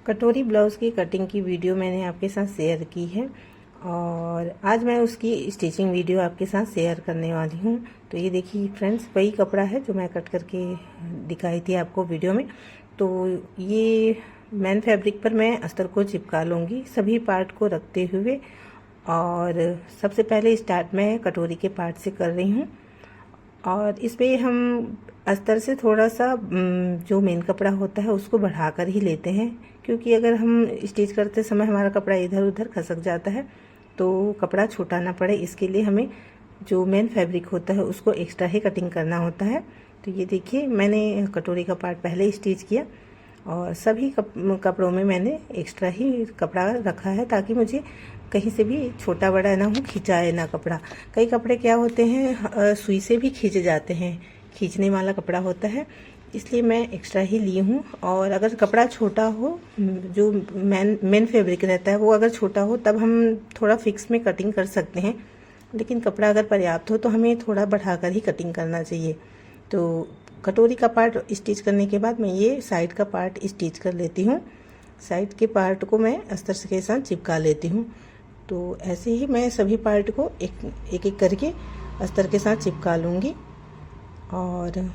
कटोरी ब्लाउज़ की कटिंग की वीडियो मैंने आपके साथ शेयर की है और आज मैं उसकी स्टिचिंग वीडियो आपके साथ शेयर करने वाली हूँ। तो ये देखिए फ्रेंड्स, वही कपड़ा है जो मैं कट करके दिखाई थी आपको वीडियो में। तो ये मैन फैब्रिक पर मैं अस्तर को चिपका लूँगी सभी पार्ट को रखते हुए। और सबसे पहले स्टार्ट मैं कटोरी के पार्ट से कर रही हूँ और इस पे हम अस्तर से थोड़ा सा जो मेन कपड़ा होता है उसको बढ़ाकर ही लेते हैं, क्योंकि अगर हम स्टिच करते समय हमारा कपड़ा इधर उधर खसक जाता है तो कपड़ा छोटा ना पड़े, इसके लिए हमें जो मेन फैब्रिक होता है उसको एक्स्ट्रा ही कटिंग करना होता है। तो ये देखिए मैंने कटोरी का पार्ट पहले स्टिच किया और सभी कपड़ों में मैंने एक्स्ट्रा ही कपड़ा रखा है ताकि मुझे कहीं से भी छोटा बड़ा ना हो, खिंचाए ना कपड़ा। कई कपड़े क्या होते हैं सुई से भी खींचे जाते हैं, खींचने वाला कपड़ा होता है, इसलिए मैं एक्स्ट्रा ही ली हूँ। और अगर कपड़ा छोटा हो, जो मेन फैब्रिक रहता है वो अगर छोटा हो तब हम थोड़ा फिक्स में कटिंग कर सकते हैं, लेकिन कपड़ा अगर पर्याप्त हो तो हमें थोड़ा बढ़ाकर ही कटिंग करना चाहिए। तो कटोरी का पार्ट स्टिच करने के बाद मैं ये साइड का पार्ट स्टिच कर लेती हूँ। साइड के पार्ट को मैं अस्तर के साथ चिपका लेती हूँ। तो ऐसे ही मैं सभी पार्ट को एक एक करके अस्तर के साथ चिपका लूँगी और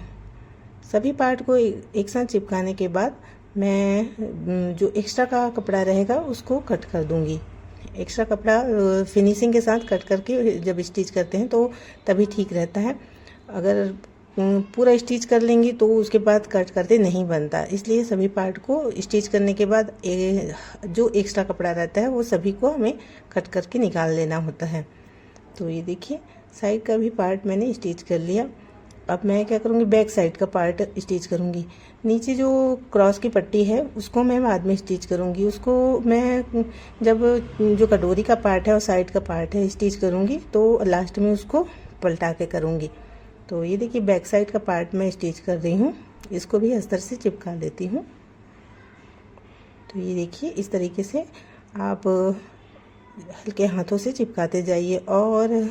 सभी पार्ट को एक साथ चिपकाने के बाद मैं जो एक्स्ट्रा का कपड़ा रहेगा उसको कट कर दूँगी। एक्स्ट्रा कपड़ा फिनिशिंग के साथ कट करके जब स्टिच करते हैं तो तभी ठीक रहता है। अगर पूरा स्टिच कर लेंगी तो उसके बाद कट करते नहीं बनता, इसलिए सभी पार्ट को स्टिच करने के बाद जो एक्स्ट्रा कपड़ा रहता है वो सभी को हमें कट करके निकाल लेना होता है। तो ये देखिए साइड का भी पार्ट मैंने स्टिच कर लिया। अब मैं क्या करूँगी, बैक साइड का पार्ट स्टिच करूँगी। नीचे जो क्रॉस की पट्टी है उसको मैं बाद में स्टिच करूँगी। उसको मैं जब जो कटोरी का पार्ट है और साइड का पार्ट है स्टिच करूँगी तो लास्ट में उसको पलटा के करूँगी। तो ये देखिए बैक साइड का पार्ट मैं स्टिच कर रही हूँ, इसको भी अस्तर से चिपका लेती हूँ। तो ये देखिए इस तरीके से आप हल्के हाथों से चिपकाते जाइए। और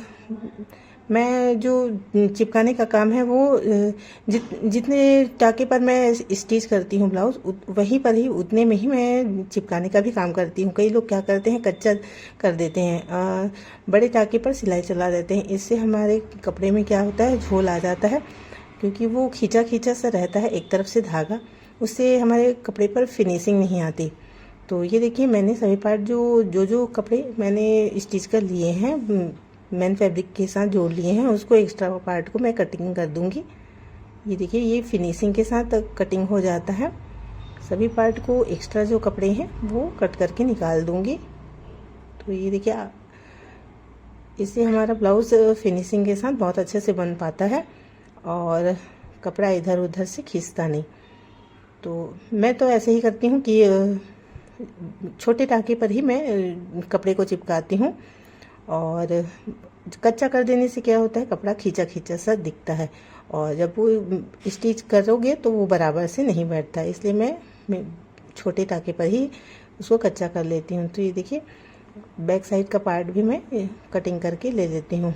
मैं जो चिपकाने का काम है वो जितने टाके पर मैं स्टिच करती हूँ ब्लाउज़ वहीं पर ही उतने में ही मैं चिपकाने का भी काम करती हूँ। कई लोग क्या करते हैं कच्चा कर देते हैं, बड़े टाके पर सिलाई चला देते हैं। इससे हमारे कपड़े में क्या होता है, झोल आ जाता है, क्योंकि वो खींचा खींचा सा रहता है एक तरफ से धागा, उससे हमारे कपड़े पर फिनिशिंग नहीं आती। तो ये देखिए मैंने सभी पार्ट जो कपड़े मैंने स्टिच कर लिए हैं मैन फैब्रिक के साथ जोड़ लिए हैं उसको एक्स्ट्रा पार्ट को मैं कटिंग कर दूंगी। ये देखिए ये फिनिशिंग के साथ कटिंग हो जाता है। सभी पार्ट को एक्स्ट्रा जो कपड़े हैं वो कट करके निकाल दूंगी। तो ये देखिए इससे हमारा ब्लाउज़ फिनिशिंग के साथ बहुत अच्छे से बन पाता है और कपड़ा इधर उधर से खींचता नहीं। तो मैं तो ऐसे ही करती हूँ कि छोटे टाके पर ही मैं कपड़े को चिपकाती हूँ और कच्चा कर देने से क्या होता है, कपड़ा खींचा खींचा सा दिखता है और जब वो स्टिच करोगे तो वो बराबर से नहीं बैठता, इसलिए मैं छोटे टाके पर ही उसको कच्चा कर लेती हूँ। तो ये देखिए बैक साइड का पार्ट भी मैं कटिंग करके ले लेती हूँ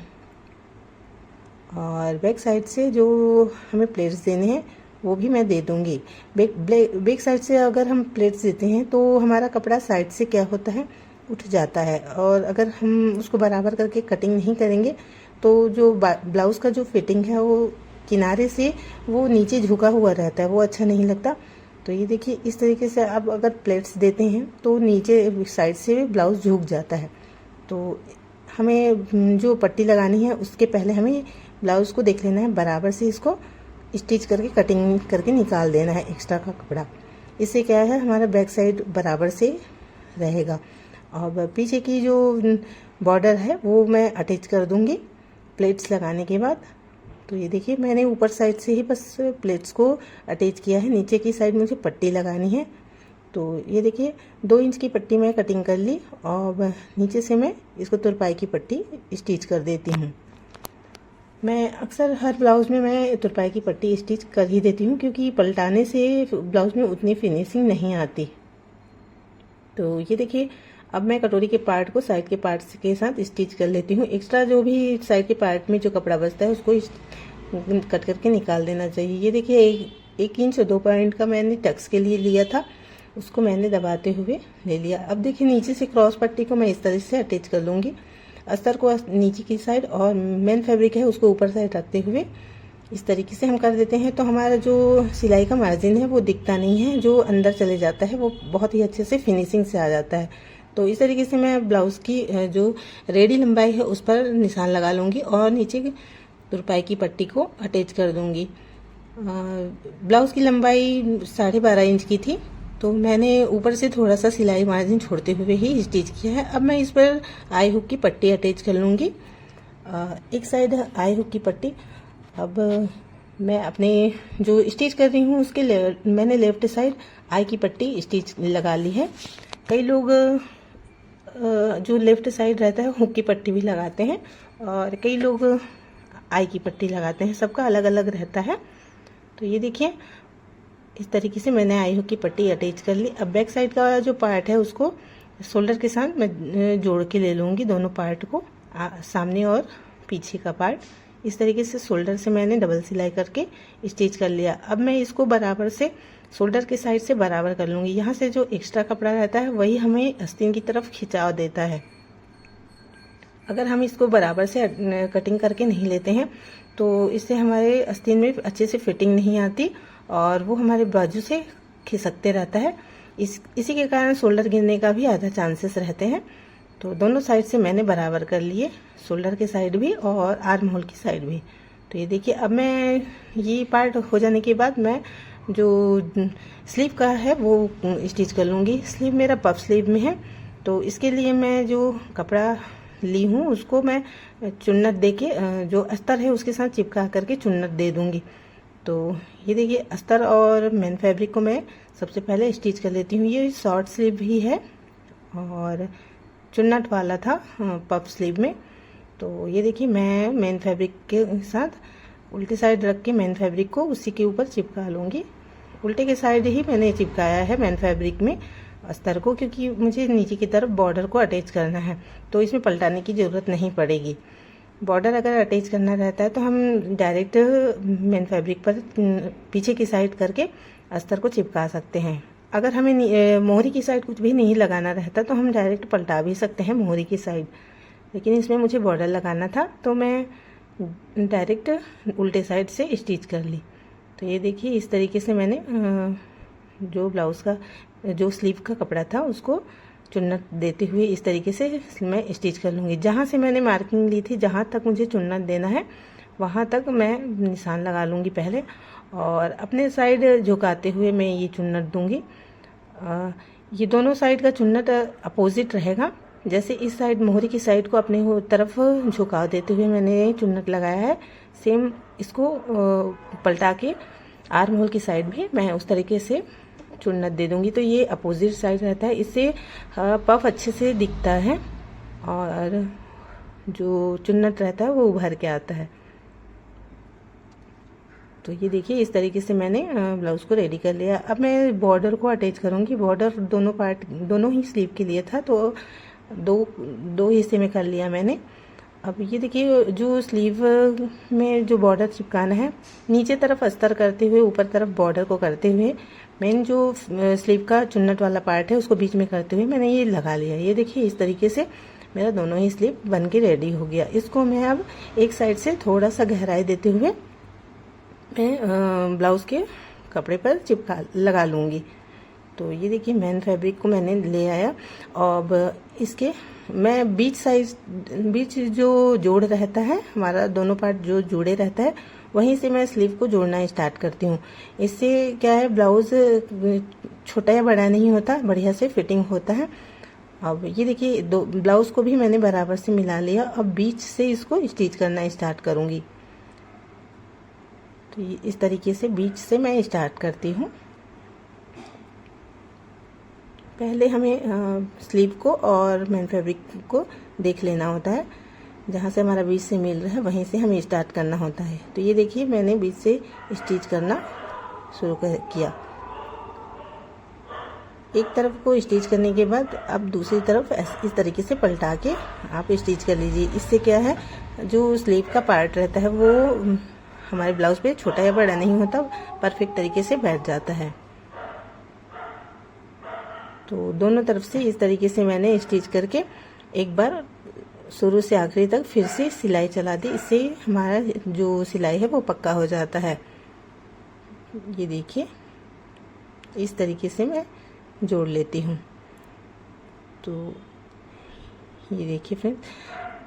और बैक साइड से जो हमें प्लेट्स देने हैं वो भी मैं दे दूँगी। बैक साइड से अगर हम प्लेट्स देते हैं तो हमारा कपड़ा साइड से क्या होता है, उठ जाता है, और अगर हम उसको बराबर करके कटिंग नहीं करेंगे तो जो ब्लाउज़ का जो फिटिंग है वो किनारे से वो नीचे झुका हुआ रहता है, वो अच्छा नहीं लगता। तो ये देखिए इस तरीके से आप अगर प्लेट्स देते हैं तो नीचे साइड से ब्लाउज़ झुक जाता है। तो हमें जो पट्टी लगानी है उसके पहले हमें ब्लाउज़ को देख लेना है, बराबर से इसको स्टिच करके कटिंग करके निकाल देना है एक्स्ट्रा का कपड़ा। इससे क्या है, हमारा बैक साइड बराबर से रहेगा। और पीछे की जो बॉर्डर है वो मैं अटैच कर दूंगी प्लेट्स लगाने के बाद। तो ये देखिए मैंने ऊपर साइड से ही बस प्लेट्स को अटैच किया है, नीचे की साइड मुझे पट्टी लगानी है। तो ये देखिए 2 इंच की पट्टी मैं कटिंग कर ली और नीचे से मैं इसको तुरपाई की पट्टी स्टिच कर देती हूँ। मैं अक्सर हर ब्लाउज़ में मैं तुरपाई की पट्टी स्टिच कर ही देती हूँ, क्योंकि पलटाने से ब्लाउज़ में उतनी फिनिशिंग नहीं आती। तो ये देखिए अब मैं कटोरी के पार्ट को साइड के पार्ट के साथ स्टिच कर लेती हूँ। एक्स्ट्रा जो भी साइड के पार्ट में जो कपड़ा बचता है उसको कट करके निकाल देना चाहिए। ये देखिए 1 इंच 2 पॉइंट का मैंने टक्स के लिए लिया था उसको मैंने दबाते हुए ले लिया। अब देखिए नीचे से क्रॉस पट्टी को मैं इस तरह से अटैच कर लूँगी, अस्तर को नीचे की साइड और मेन फैब्रिक है उसको ऊपर साइड रखते हुए इस तरीके से हम कर देते हैं। तो हमारा जो सिलाई का मार्जिन है वो दिखता नहीं है, जो अंदर चले जाता है वो बहुत ही अच्छे से फिनिशिंग से आ जाता है। तो इस तरीके से मैं ब्लाउज़ की जो रेडी लंबाई है उस पर निशान लगा लूँगी और नीचे तुरपाई की पट्टी को अटैच कर दूँगी। ब्लाउज़ की लंबाई 12.5 इंच की थी, तो मैंने ऊपर से थोड़ा सा सिलाई मार्जिन छोड़ते हुए ही स्टिच किया है। अब मैं इस पर आई हुक की पट्टी अटैच कर लूँगी। एक साइड आई हुक की पट्टी, अब मैं अपने जो स्टिच कर रही हूँ उसके मैंने लेफ्ट साइड आई की पट्टी स्टिच लगा ली है। कई लोग जो लेफ्ट साइड रहता है हुक की पट्टी भी लगाते हैं और कई लोग आई की पट्टी लगाते हैं, सबका अलग अलग रहता है। तो ये देखिए इस तरीके से मैंने आई हुक की पट्टी अटैच कर ली। अब बैक साइड का जो पार्ट है उसको शोल्डर के साथ मैं जोड़ के ले लूँगी, दोनों पार्ट को, सामने और पीछे का पार्ट। इस तरीके से शोल्डर से मैंने डबल सिलाई करके स्टिच कर लिया। अब मैं इसको बराबर से शोल्डर के साइड से बराबर कर लूँगी। यहाँ से जो एक्स्ट्रा कपड़ा रहता है वही हमें आस्तीन की तरफ खिंचाव देता है। अगर हम इसको बराबर से कटिंग करके नहीं लेते हैं तो इससे हमारे आस्तीन में अच्छे से फिटिंग नहीं आती और वो हमारे बाजू से खिसकते रहता है। इसी के कारण शोल्डर गिरने का भी आधा चांसेस रहते हैं। तो दोनों साइड से मैंने बराबर कर लिए, शोल्डर के साइड भी और आर्म होल की साइड भी। तो ये देखिए अब मैं ये पार्ट हो जाने के बाद मैं जो स्लीव का है वो स्टिच कर लूँगी। स्लीव मेरा पफ स्लीव में है, तो इसके लिए मैं जो कपड़ा ली हूँ उसको मैं चुन्नट दे के जो अस्तर है उसके साथ चिपका करके चुन्नट दे दूँगी। तो ये देखिए अस्तर और मेन फैब्रिक को मैं सबसे पहले स्टिच कर लेती हूँ। ये शॉर्ट स्लीव भी है और चुन्नट वाला था पफ स्लीव में। तो ये देखिए मैं मेन फैब्रिक के साथ उल्टी साइड रख के मेन फैब्रिक को उसी के ऊपर चिपका लूँगी। उल्टे के साइड ही मैंने चिपकाया है मेन फैब्रिक में अस्तर को, क्योंकि मुझे नीचे की तरफ बॉर्डर को अटैच करना है, तो इसमें पलटाने की ज़रूरत नहीं पड़ेगी। बॉर्डर अगर अटैच करना रहता है तो हम डायरेक्ट मेन फैब्रिक पर पीछे की साइड करके अस्तर को चिपका सकते हैं। अगर हमें मोहरी की साइड कुछ भी नहीं लगाना रहता तो हम डायरेक्ट पलटा भी सकते हैं मोहरी की साइड, लेकिन इसमें मुझे बॉर्डर लगाना था तो मैं डायरेक्ट उल्टे साइड से स्टिच कर ली। तो ये देखिए इस तरीके से मैंने जो ब्लाउज़ का जो स्लीव का कपड़ा था उसको चुन्नट देते हुए इस तरीके से मैं स्टिच कर लूँगी। जहाँ से मैंने मार्किंग ली थी, जहाँ तक मुझे चुन्नट देना है वहाँ तक मैं निशान लगा लूँगी पहले और अपने साइड झुकाते हुए मैं ये चुन्नट दूँगी। ये दोनों साइड का चुन्नट अपोजिट रहेगा। जैसे इस साइड मोहरी की साइड को अपने तरफ झुकाव देते हुए मैंने चुन्नट लगाया है, सेम इसको पलटा के आर्म होल की साइड भी मैं उस तरीके से चुन्नट दे दूंगी। तो ये अपोजिट साइड रहता है, इससे पफ अच्छे से दिखता है और जो चुन्नट रहता है वो उभर के आता है। तो ये देखिए इस तरीके से मैंने ब्लाउज़ को रेडी कर लिया। अब मैं बॉर्डर को अटैच करूँगी। बॉर्डर दोनों ही स्लीव के लिए था, तो दो हिस्से में कर लिया मैंने। अब ये देखिए जो स्लीव में जो बॉर्डर चिपकाना है, नीचे तरफ अस्तर करते हुए ऊपर तरफ बॉर्डर को करते हुए मेन जो स्लीव का चुन्नट वाला पार्ट है उसको बीच में करते हुए मैंने ये लगा लिया। ये देखिए इस तरीके से मेरा दोनों ही स्लीव बन के रेडी हो गया। इसको मैं अब एक साइड से थोड़ा सा गहराई देते हुए मैं ब्लाउज़ के कपड़े पर लगा लूँगी। तो ये देखिए मेन फैब्रिक को मैंने ले आया। अब इसके मैं बीच जो जोड़ रहता है हमारा, दोनों पार्ट जो जोड़े रहता है वहीं से मैं स्लीव को जोड़ना स्टार्ट करती हूँ। इससे क्या है, ब्लाउज़ छोटा या बड़ा नहीं होता, बढ़िया से फिटिंग होता है। अब ये देखिए दो ब्लाउज़ को भी मैंने बराबर से मिला लिया। अब बीच से इसको स्टिच करना स्टार्ट करूँगी। तो इस तरीके से बीच से मैं स्टार्ट करती हूँ। पहले हमें स्लीव को और मेन फैब्रिक को देख लेना होता है, जहाँ से हमारा बीच से मिल रहा है वहीं से हमें स्टार्ट करना होता है। तो ये देखिए मैंने बीच से स्टिच करना शुरू किया। एक तरफ को स्टिच करने के बाद अब दूसरी तरफ इस तरीके से पलटा के आप स्टिच कर लीजिए। इससे क्या है, जो स्लीव का पार्ट रहता है वो हमारे ब्लाउज पे छोटा या बड़ा नहीं होता, परफेक्ट तरीके से बैठ जाता है। तो दोनों तरफ से इस तरीके से मैंने स्टिच करके एक बार शुरू से आखिरी तक फिर से सिलाई चला दी। इससे हमारा जो सिलाई है वो पक्का हो जाता है। ये देखिए इस तरीके से मैं जोड़ लेती हूँ। तो ये देखिए फ्रेंड्स,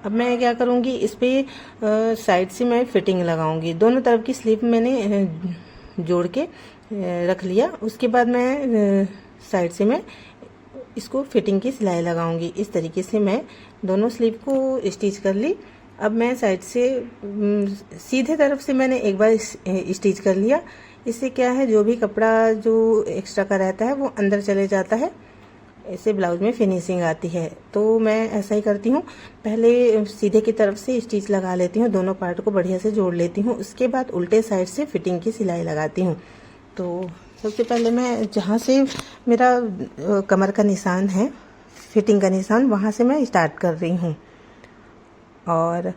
अब मैं क्या करूँगी, इस पे साइड से मैं फिटिंग लगाऊंगी। दोनों तरफ की स्लीव मैंने जोड़ के रख लिया। उसके बाद मैं साइड से मैं इसको फिटिंग की सिलाई लगाऊंगी। इस तरीके से मैं दोनों स्लीव को स्टिच कर ली। अब मैं साइड से सीधे तरफ से मैंने एक बार स्टिच कर लिया। इससे क्या है, जो भी कपड़ा जो एक्स्ट्रा का रहता है वो अंदर चले जाता है, ऐसे ब्लाउज में फिनिशिंग आती है। तो मैं ऐसा ही करती हूँ, पहले सीधे की तरफ से स्टिच लगा लेती हूँ, दोनों पार्ट को बढ़िया से जोड़ लेती हूँ। उसके बाद उल्टे साइड से फिटिंग की सिलाई लगाती हूँ। तो सबसे पहले मैं जहाँ से मेरा कमर का निशान है, फिटिंग का निशान, वहाँ से मैं स्टार्ट कर रही हूँ। और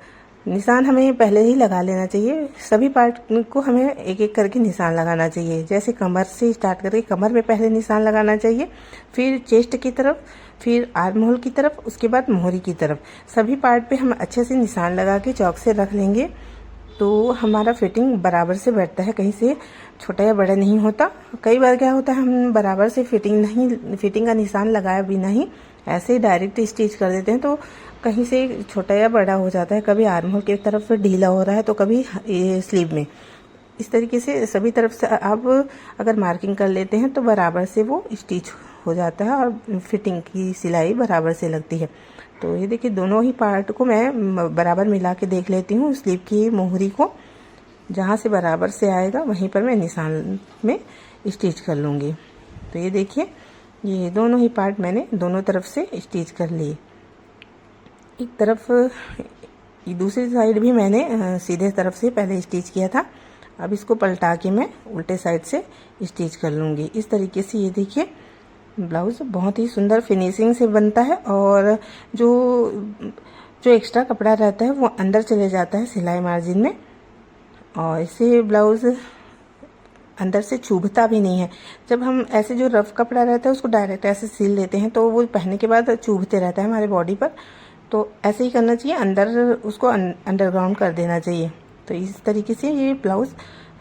निशान हमें पहले ही लगा लेना चाहिए। सभी पार्ट को हमें एक एक करके निशान लगाना चाहिए। जैसे कमर से स्टार्ट करके कमर में पहले निशान लगाना चाहिए, फिर चेस्ट की तरफ, फिर आर्म होल की तरफ, उसके बाद मोहरी की तरफ। सभी पार्ट पे हम अच्छे से निशान लगा के चौक से रख लेंगे तो हमारा फिटिंग बराबर से बैठता है, कहीं से छोटा या बड़ा नहीं होता। कई बार क्या होता है, हम बराबर से फिटिंग का निशान लगाया भी नहीं, ऐसे ही डायरेक्ट स्टिच कर देते हैं, तो कहीं से छोटा या बड़ा हो जाता है। कभी आर्म होल की तरफ ढीला हो रहा है तो कभी स्लीव में। इस तरीके से सभी तरफ से आप अगर मार्किंग कर लेते हैं तो बराबर से वो स्टिच हो जाता है और फिटिंग की सिलाई बराबर से लगती है। तो ये देखिए, दोनों ही पार्ट को मैं बराबर मिला के देख लेती हूँ। स्लीव की मोहरी को जहाँ से बराबर से आएगा वहीं पर मैं निशान में स्टिच कर लूँगी। तो ये देखिए, ये दोनों ही पार्ट मैंने दोनों तरफ से स्टिच कर लिए। एक तरफ, दूसरी साइड भी मैंने सीधे तरफ से पहले स्टिच किया था। अब इसको पलटा के मैं उल्टे साइड से स्टिच कर लूँगी। इस तरीके से ये देखिए, ब्लाउज़ बहुत ही सुंदर फिनिशिंग से बनता है और जो एक्स्ट्रा कपड़ा रहता है वो अंदर चले जाता है सिलाई मार्जिन में, और इससे ब्लाउज़ अंदर से चुभता भी नहीं है। जब हम ऐसे जो रफ कपड़ा रहता है उसको डायरेक्ट ऐसे सिल लेते हैं तो वो पहनने के बाद चुभते रहता है हमारे बॉडी पर। तो ऐसे ही करना चाहिए, अंदर उसको अंडरग्राउंड कर देना चाहिए। तो इस तरीके से ये ब्लाउज़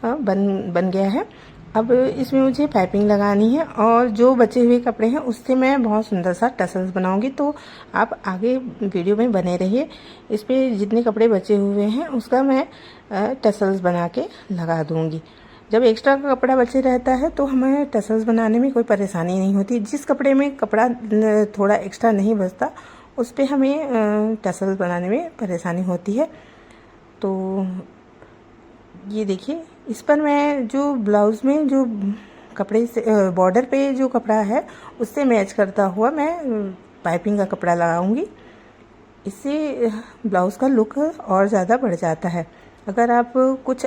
बन गया है। अब इसमें मुझे पाइपिंग लगानी है और जो बचे हुए कपड़े हैं उससे मैं बहुत सुंदर सा टसल्स बनाऊंगी। तो आप आगे वीडियो में बने रहिए। इस पे जितने कपड़े बचे हुए हैं उसका मैं टसल्स बना के लगा दूंगी। जब एक्स्ट्रा का कपड़ा बचे रहता है तो हमें टसल्स बनाने में कोई परेशानी नहीं होती। जिस कपड़े में कपड़ा थोड़ा एक्स्ट्रा नहीं बचता उस पर हमें टसल्स बनाने में परेशानी होती है। तो ये देखिए, इस पर मैं जो ब्लाउज़ में जो कपड़े से बॉर्डर पे जो कपड़ा है उससे मैच करता हुआ मैं पाइपिंग का कपड़ा लगाऊंगी। इससे ब्लाउज़ का लुक और ज़्यादा बढ़ जाता है। अगर आप कुछ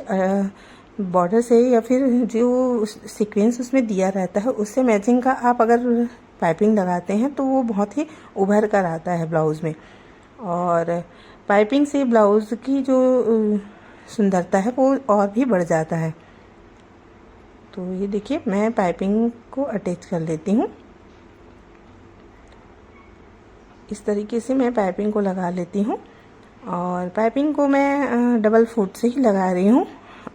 बॉर्डर से या फिर जो सीक्वेंस उसमें दिया रहता है उससे मैचिंग का आप अगर पाइपिंग लगाते हैं तो वो बहुत ही उभर कर आता है ब्लाउज़ में, और पाइपिंग से ब्लाउज़ की जो सुंदरता है वो और भी बढ़ जाता है। तो ये देखिए, मैं पाइपिंग को अटैच कर लेती हूँ। इस तरीके से मैं पाइपिंग को लगा लेती हूँ और पाइपिंग को मैं डबल फुट से ही लगा रही हूँ।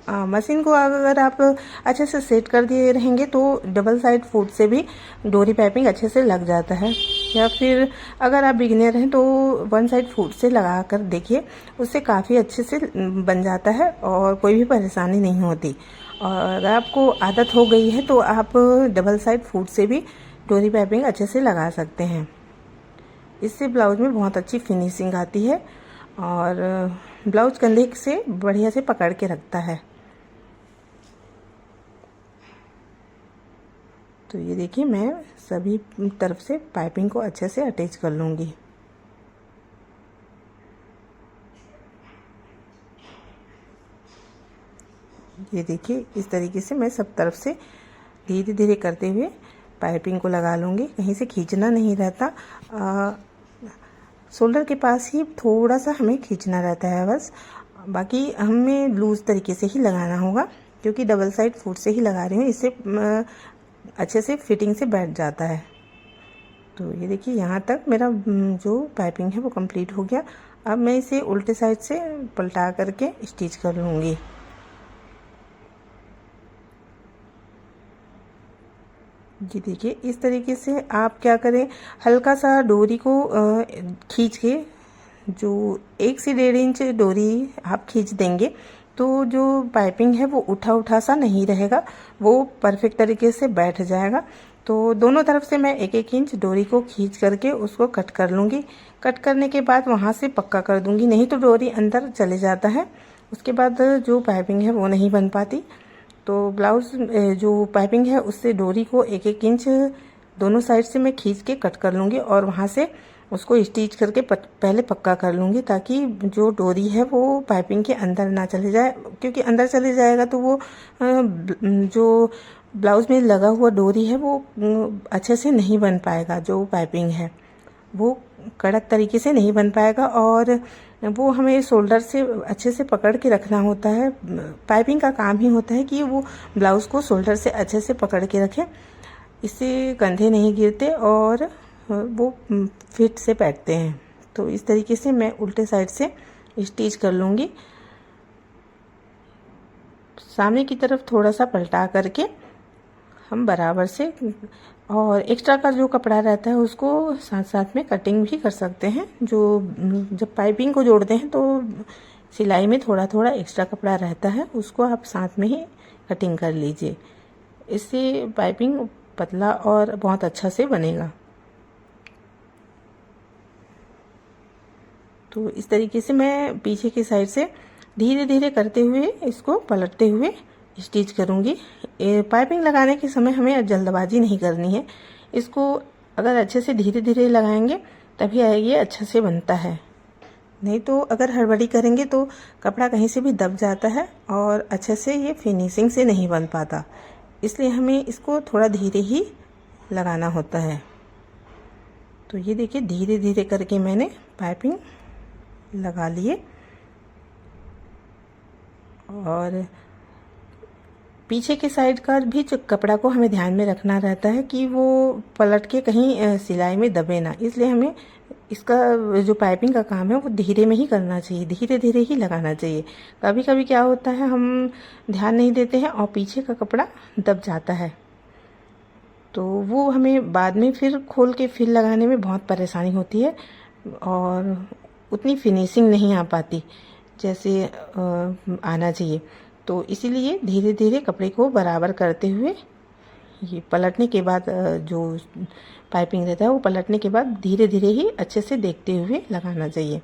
मशीन को अगर आप अच्छे से सेट कर दिए रहेंगे तो डबल साइड फुट से भी डोरी पाइपिंग अच्छे से लग जाता है। या फिर अगर आप बिगिनर हैं तो वन साइड फुट से लगा कर देखिए, उससे काफ़ी अच्छे से बन जाता है और कोई भी परेशानी नहीं होती। और अगर आपको आदत हो गई है तो आप डबल साइड फुट से भी डोरी पाइपिंग अच्छे से लगा सकते हैं। इससे ब्लाउज में बहुत अच्छी फिनिशिंग आती है और ब्लाउज कंधे से बढ़िया से पकड़ के रखता है। तो ये देखिए, मैं सभी तरफ से पाइपिंग को अच्छे से अटैच कर लूँगी। ये देखिए, इस तरीके से मैं सब तरफ से धीरे धीरे करते हुए पाइपिंग को लगा लूँगी। कहीं से खींचना नहीं रहता, शोल्डर के पास ही थोड़ा सा हमें खींचना रहता है बस। बाकी हमें लूज़ तरीके से ही लगाना होगा क्योंकि डबल साइड फुट से ही लगा रही हूँ। इससे अच्छे से फिटिंग से बैठ जाता है। तो ये देखिए यहाँ तक मेरा जो पाइपिंग है वो कंप्लीट हो गया। अब मैं इसे उल्टे साइड से पलटा करके स्टिच कर लूँगी। जी देखिए, इस तरीके से आप क्या करें, हल्का सा डोरी को खींच के, जो 1 से 1.5 इंच डोरी आप खींच देंगे तो जो पाइपिंग है वो उठा उठा सा नहीं रहेगा, वो परफेक्ट तरीके से बैठ जाएगा। तो दोनों तरफ से मैं 1-1 इंच डोरी को खींच करके उसको कट कर लूँगी। कट करने के बाद वहाँ से पक्का कर दूँगी, नहीं तो डोरी अंदर चले जाता है, उसके बाद जो पाइपिंग है वो नहीं बन पाती। तो ब्लाउज़ जो पाइपिंग है उससे डोरी को 1-1 इंच दोनों साइड से मैं खींच के कट कर लूँगी और वहाँ से उसको स्टिच करके पहले पक्का कर लूँगी, ताकि जो डोरी है वो पाइपिंग के अंदर ना चले जाए, क्योंकि अंदर चले जाएगा तो वो जो ब्लाउज़ में लगा हुआ डोरी है वो अच्छे से नहीं बन पाएगा, जो पाइपिंग है वो कड़क तरीके से नहीं बन पाएगा। और वो हमें शोल्डर से अच्छे से पकड़ के रखना होता है। पाइपिंग का काम ही होता है कि वो ब्लाउज़ को शोल्डर से अच्छे से पकड़ के रखे, इससे कंधे नहीं गिरते और वो फिट से बैठते हैं। तो इस तरीके से मैं उल्टे साइड से स्टिच कर लूँगी। सामने की तरफ थोड़ा सा पलटा करके हम बराबर से, और एक्स्ट्रा का जो कपड़ा रहता है उसको साथ साथ में कटिंग भी कर सकते हैं। जो जब पाइपिंग को जोड़ते हैं तो सिलाई में थोड़ा थोड़ा एक्स्ट्रा कपड़ा रहता है, उसको आप साथ में ही कटिंग कर लीजिए, इससे पाइपिंग पतला और बहुत अच्छा से बनेगा। तो इस तरीके से मैं पीछे की साइड से धीरे धीरे करते हुए इसको पलटते हुए स्टिच करूँगी। पाइपिंग लगाने के समय हमें जल्दबाजी नहीं करनी है, इसको अगर अच्छे से धीरे धीरे लगाएंगे तभी ये अच्छे से बनता है, नहीं तो अगर हड़बड़ी करेंगे तो कपड़ा कहीं से भी दब जाता है और अच्छे से ये फिनिशिंग से नहीं बन पाता। इसलिए हमें इसको थोड़ा धीरे ही लगाना होता है। तो ये देखिए, धीरे धीरे करके मैंने पाइपिंग लगा लिए और पीछे के साइड का भी जो कपड़ा को हमें ध्यान में रखना रहता है कि वो पलट के कहीं सिलाई में दबे ना, इसलिए हमें इसका जो पाइपिंग का काम है वो धीरे में ही करना चाहिए, धीरे धीरे ही लगाना चाहिए। कभी कभी क्या होता है, हम ध्यान नहीं देते हैं और पीछे का कपड़ा दब जाता है, तो वो हमें बाद में फिर खोल के फिर लगाने में बहुत परेशानी होती है और उतनी फिनिशिंग नहीं आ पाती जैसे आना चाहिए। तो इसीलिए धीरे धीरे कपड़े को बराबर करते हुए, ये पलटने के बाद जो पाइपिंग रहता है वो पलटने के बाद धीरे धीरे ही अच्छे से देखते हुए लगाना चाहिए।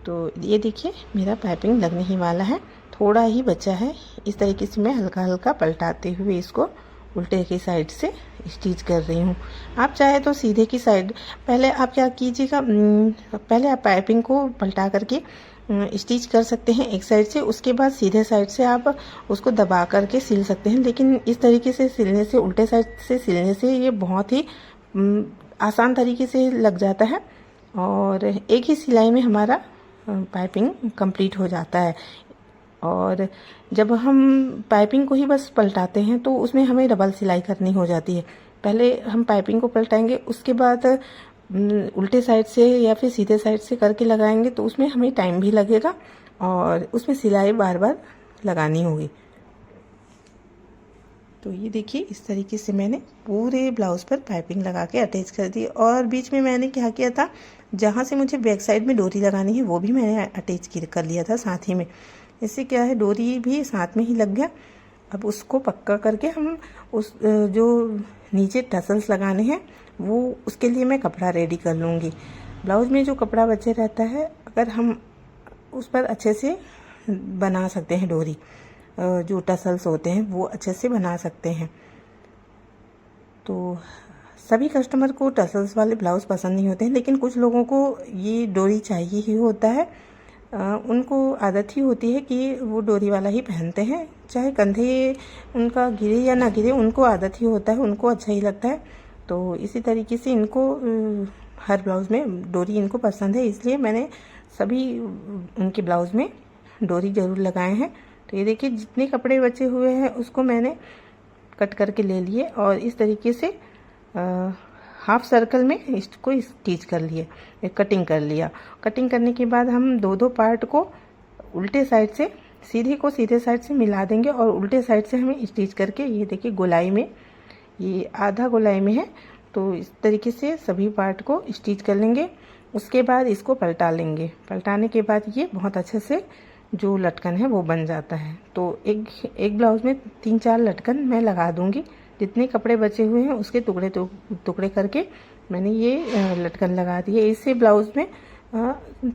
तो ये देखिए, मेरा पाइपिंग लगने ही वाला है, थोड़ा ही बचा है। इस तरीके से मैं हल्का हल्का पलटाते हुए इसको उल्टे की साइड से स्टिच कर रही हूँ। आप चाहे तो सीधे की साइड, पहले आप क्या कीजिएगा, पहले आप पाइपिंग को पलटा करके स्टिच कर सकते हैं एक साइड से, उसके बाद सीधे साइड से आप उसको दबा करके सिल सकते हैं। लेकिन इस तरीके से सिलने से, उल्टे साइड से सिलने से ये बहुत ही आसान तरीके से लग जाता है और एक ही सिलाई में हमारा पाइपिंग कंप्लीट हो जाता है। और जब हम पाइपिंग को ही बस पलटाते हैं तो उसमें हमें डबल सिलाई करनी हो जाती है। पहले हम पाइपिंग को पलटाएंगे, उसके बाद उल्टे साइड से या फिर सीधे साइड से करके लगाएंगे, तो उसमें हमें टाइम भी लगेगा और उसमें सिलाई बार बार लगानी होगी। तो ये देखिए, इस तरीके से मैंने पूरे ब्लाउज़ पर पाइपिंग लगा के अटैच कर दी। और बीच में मैंने क्या किया था, जहाँ से मुझे बैक साइड में डोरी लगानी है वो भी मैंने अटैच कर लिया था साथ ही में। इससे क्या है, डोरी भी साथ में ही लग गया। अब उसको पक्का करके हम उस जो नीचे टसल्स लगाने हैं वो, उसके लिए मैं कपड़ा रेडी कर लूँगी। ब्लाउज़ में जो कपड़ा बचे रहता है, अगर हम उस पर अच्छे से बना सकते हैं डोरी, जो टसल्स होते हैं वो अच्छे से बना सकते हैं। तो सभी कस्टमर को टसल्स वाले ब्लाउज़ पसंद नहीं होते हैं, लेकिन कुछ लोगों को ये डोरी चाहिए ही होता है। उनको आदत ही होती है कि वो डोरी वाला ही पहनते हैं, चाहे कंधे उनका गिरे या ना गिरे, उनको आदत ही होता है, उनको अच्छा ही लगता है। तो इसी तरीके से इनको हर ब्लाउज़ में डोरी इनको पसंद है, इसलिए मैंने सभी उनके ब्लाउज़ में डोरी ज़रूर लगाए हैं। तो ये देखिए, जितने कपड़े बचे हुए हैं उसको मैंने कट करके ले लिए और इस तरीके से हाफ सर्कल में इसको स्टिच कर लिए, कटिंग कर लिया। कटिंग करने के बाद हम दो पार्ट को उल्टे साइड से सीधे को सीधे साइड से मिला देंगे और उल्टे साइड से हमें स्टिच करके, ये देखिए गोलाई में, ये आधा गोलाई में है, तो इस तरीके से सभी पार्ट को स्टिच कर लेंगे। उसके बाद इसको पलटा लेंगे। पलटाने के बाद ये बहुत अच्छे से जो लटकन है वो बन जाता है। तो एक ब्लाउज में 3-4 लटकन मैं लगा दूंगी। जितने कपड़े बचे हुए हैं उसके टुकड़े करके मैंने ये लटकन लगा दी है। इससे ब्लाउज में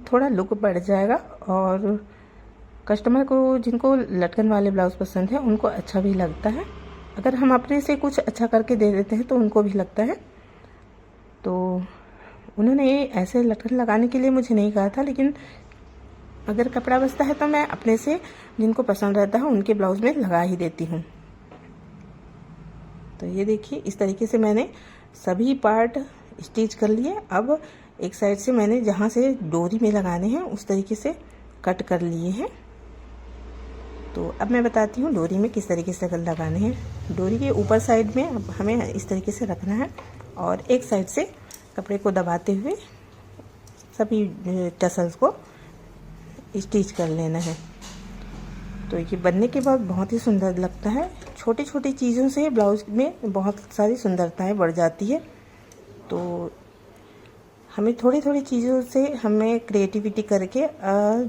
थोड़ा लुक बढ़ जाएगा और कस्टमर को, जिनको लटकन वाले ब्लाउज पसंद है, उनको अच्छा भी लगता है। अगर हम अपने से कुछ अच्छा करके दे देते हैं तो उनको भी लगता है। तो उन्होंने ऐसे लटकन लगाने के लिए मुझे नहीं कहा था, लेकिन अगर कपड़ा बचता है तो मैं अपने से जिनको पसंद रहता है उनके ब्लाउज में लगा ही देती हूँ। तो ये देखिए इस तरीके से मैंने सभी पार्ट स्टिच कर लिए। अब एक साइड से मैंने जहाँ से डोरी में लगाने हैं उस तरीके से कट कर लिए हैं। तो अब मैं बताती हूँ डोरी में किस तरीके से लगाने हैं। डोरी के ऊपर साइड में हमें इस तरीके से रखना है और एक साइड से कपड़े को दबाते हुए सभी टसल्स को स्टिच कर लेना है। तो ये बनने के बाद बहुत ही सुंदर लगता है। छोटी छोटी चीज़ों से ब्लाउज में बहुत सारी सुंदरताएं बढ़ जाती है। तो हमें थोड़ी थोड़ी चीज़ों से हमें क्रिएटिविटी करके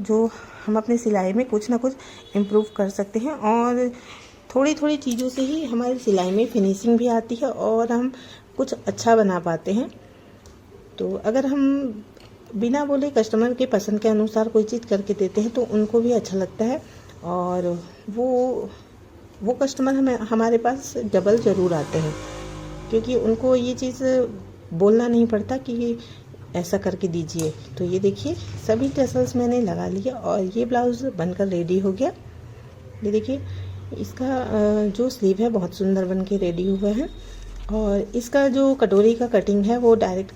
जो हम अपने सिलाई में कुछ ना कुछ इम्प्रूव कर सकते हैं और थोड़ी थोड़ी चीज़ों से ही हमारी सिलाई में फिनिशिंग भी आती है और हम कुछ अच्छा बना पाते हैं। तो अगर हम बिना बोले कस्टमर के पसंद के अनुसार कोई चीज़ करके देते हैं तो उनको भी अच्छा लगता है और वो कस्टमर हमारे पास डबल ज़रूर आते हैं, क्योंकि उनको ये चीज़ बोलना नहीं पड़ता कि ऐसा करके दीजिए। तो ये देखिए सभी टसल्स मैंने लगा लिया और ये ब्लाउज़ बनकर रेडी हो गया। ये देखिए इसका जो स्लीव है बहुत सुंदर बन के रेडी हुआ है और इसका जो कटोरी का कटिंग है वो डायरेक्ट